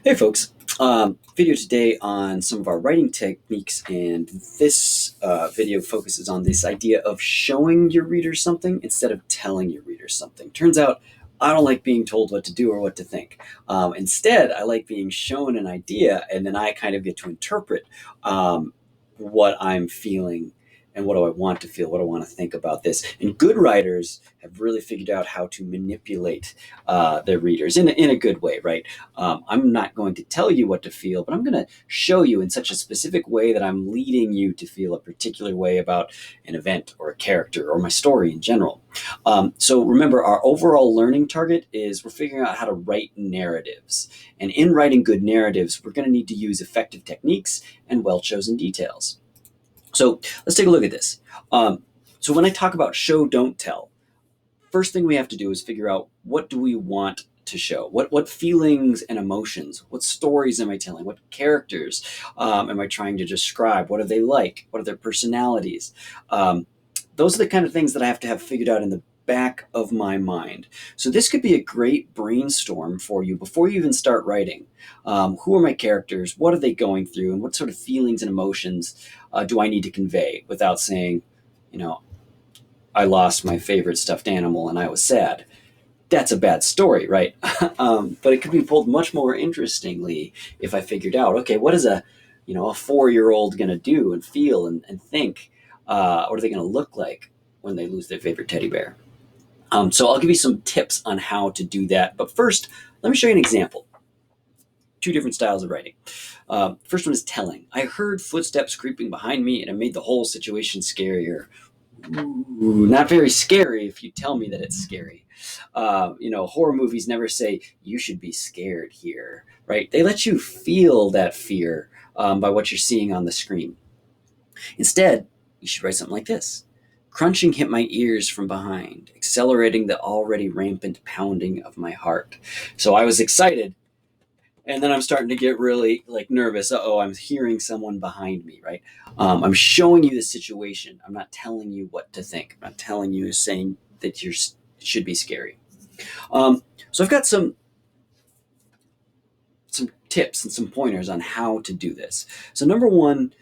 Hey folks, video today on some of our writing techniques, and this video focuses on this idea of showing your readers something instead of telling your readers something. Turns out I don't like being told what to do or what to think. Instead, I like being shown an idea, and then I kind of get to interpret what I'm feeling and what do I want to feel, what do I want to think about this. And good writers have really figured out how to manipulate their readers in a good way, right? I'm not going to tell you what to feel, but I'm going to show you in such a specific way that I'm leading you to feel a particular way about an event or a character or my story in general. So remember, our overall learning target is we're figuring out how to write narratives. And in writing good narratives, we're going to need to use effective techniques and well-chosen details. So let's take a look at this. So when I talk about show, don't tell, first thing we have to do is figure out, what do we want to show? What feelings and emotions, what stories am I telling? What characters am I trying to describe? What are they like? What are their personalities? Those are the kind of things that I have to have figured out in the back of my mind. So this could be a great brainstorm for you before you even start writing. Who are my characters? What are they going through? And what sort of feelings and emotions do I need to convey without saying, I lost my favorite stuffed animal and I was sad? That's a bad story, right? But it could be told much more interestingly if I figured out, okay, what is a 4-year-old going to do and feel and think? What are they going to look like when they lose their favorite teddy bear? So I'll give you some tips on how to do that. But first, let me show you an example. Two different styles of writing. First one is telling. I heard footsteps creeping behind me, and it made the whole situation scarier. Ooh, not very scary if you tell me that it's scary. Horror movies never say you should be scared here, right? They let you feel that fear by what you're seeing on the screen. Instead, you should write something like this. Crunching hit my ears from behind, accelerating the already rampant pounding of my heart. So I was excited, and then I'm starting to get really nervous. I'm hearing someone behind me, right? I'm showing you the situation. I'm not telling you what to think. I'm not telling you, saying that it should be scary. So I've got some tips and some pointers on how to do this. So number one,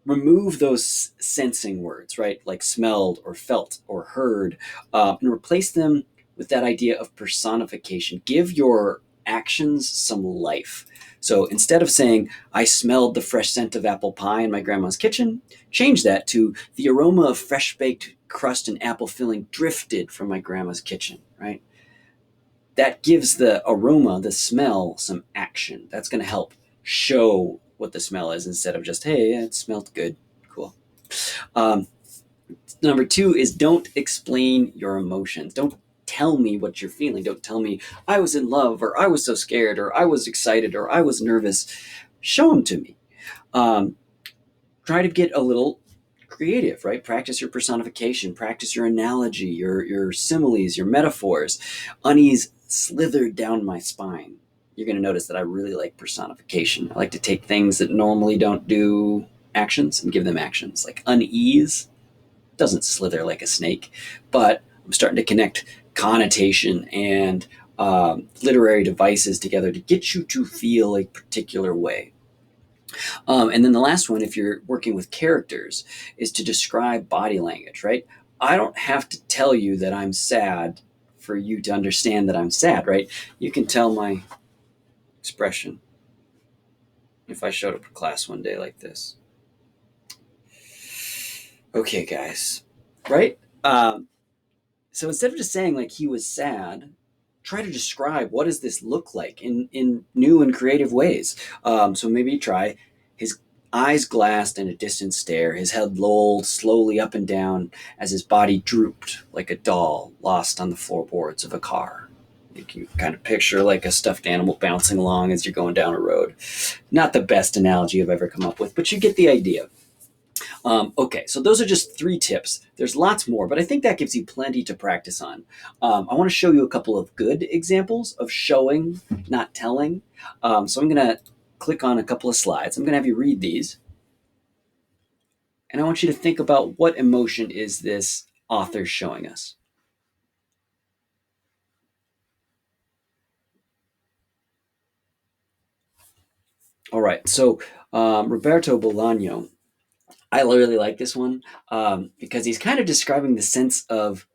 remove those sensing words, right? Like smelled or felt or heard, and replace them with that idea of personification. Give your actions some life. So instead of saying, I smelled the fresh scent of apple pie in my grandma's kitchen, change that to the aroma of fresh baked crust and apple filling drifted from my grandma's kitchen, right? That gives the aroma, the smell, some action. That's going to help show what the smell is instead of just, hey, it smelled good. Cool. Number two is, don't explain your emotions. Don't tell me what you're feeling. Don't tell me I was in love, or I was so scared, or I was excited, or I was nervous. Show them to me. Try to get a little creative, right? Practice your personification, practice your analogy, your similes, your metaphors. Unease slithered down my spine. You're going to notice that I really like personification. I like to take things that normally don't do actions and give them actions. Like unease doesn't slither like a snake, but I'm starting to connect connotation and literary devices together to get you to feel a particular way. And then the last one, if you're working with characters, is to describe body language, right? I don't have to tell you that I'm sad for you to understand that I'm sad, right? You can tell my expression if I showed up to class one day like this. Okay, guys, right? So instead of just saying he was sad, try to describe, what does this look like in new and creative ways. So maybe try, his eyes glassed in a distant stare, his head lolled slowly up and down as his body drooped like a doll lost on the floorboards of a car. You can kind of picture a stuffed animal bouncing along as you're going down a road. Not the best analogy I've ever come up with, but you get the idea. Okay, so those are just 3 tips. There's lots more, but I think that gives you plenty to practice on. I want to show you a couple of good examples of showing, not telling. So I'm going to click on a couple of slides. I'm going to have you read these. And I want you to think about, what emotion is this author showing us? All right. So Roberto Bolaño, I really like this one because he's kind of describing the sense of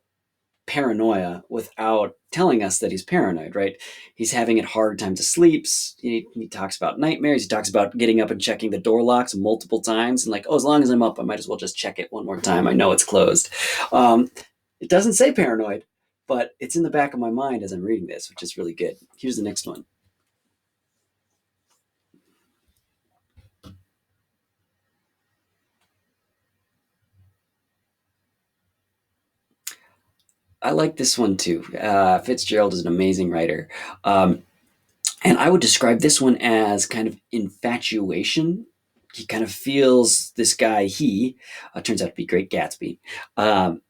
paranoia without telling us that he's paranoid, right? He's having a hard time to sleep. He talks about nightmares. He talks about getting up and checking the door locks multiple times and like, oh, as long as I'm up, I might as well just check it one more time. I know it's closed. Um, it doesn't say paranoid, but it's in the back of my mind as I'm reading this, which is really good. Here's the next one. I like this one too. Fitzgerald is an amazing writer. Um, And I would describe this one as kind of infatuation. He kind of feels this guy, turns out to be Great Gatsby, um,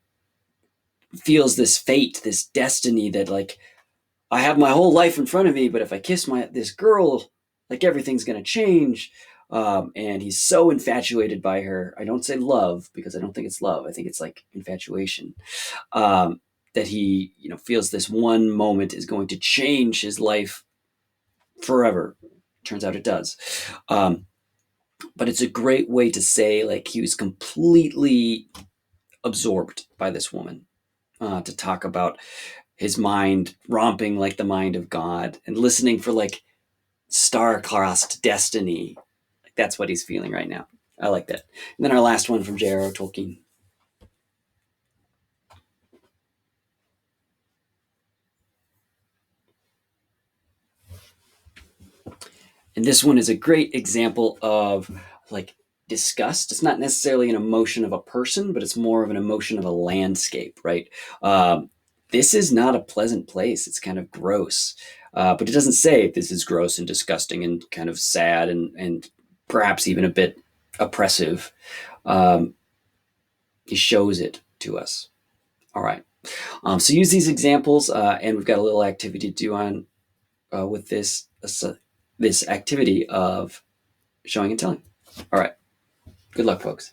feels this fate, this destiny that, like, I have my whole life in front of me, but if I kiss this girl, like, everything's going to change. And he's so infatuated by her. I don't say love because I don't think it's love. I think it's like infatuation. Um, that he, feels this one moment is going to change his life forever. Turns out it does. Um, but it's a great way to say like he was completely absorbed by this woman. To talk about his mind romping like the mind of God and listening for like star-crossed destiny. Like that's what he's feeling right now. I like that. And then our last one from JRR Tolkien. And this one is a great example of like disgust. It's not necessarily an emotion of a person, but it's more of an emotion of a landscape, right? This is not a pleasant place. It's kind of gross. But it doesn't say this is gross and disgusting and kind of sad and perhaps even a bit oppressive. Um, he shows it to us. All right. So use these examples, and we've got a little activity to do on with this activity of showing and telling. All right. Good luck, folks.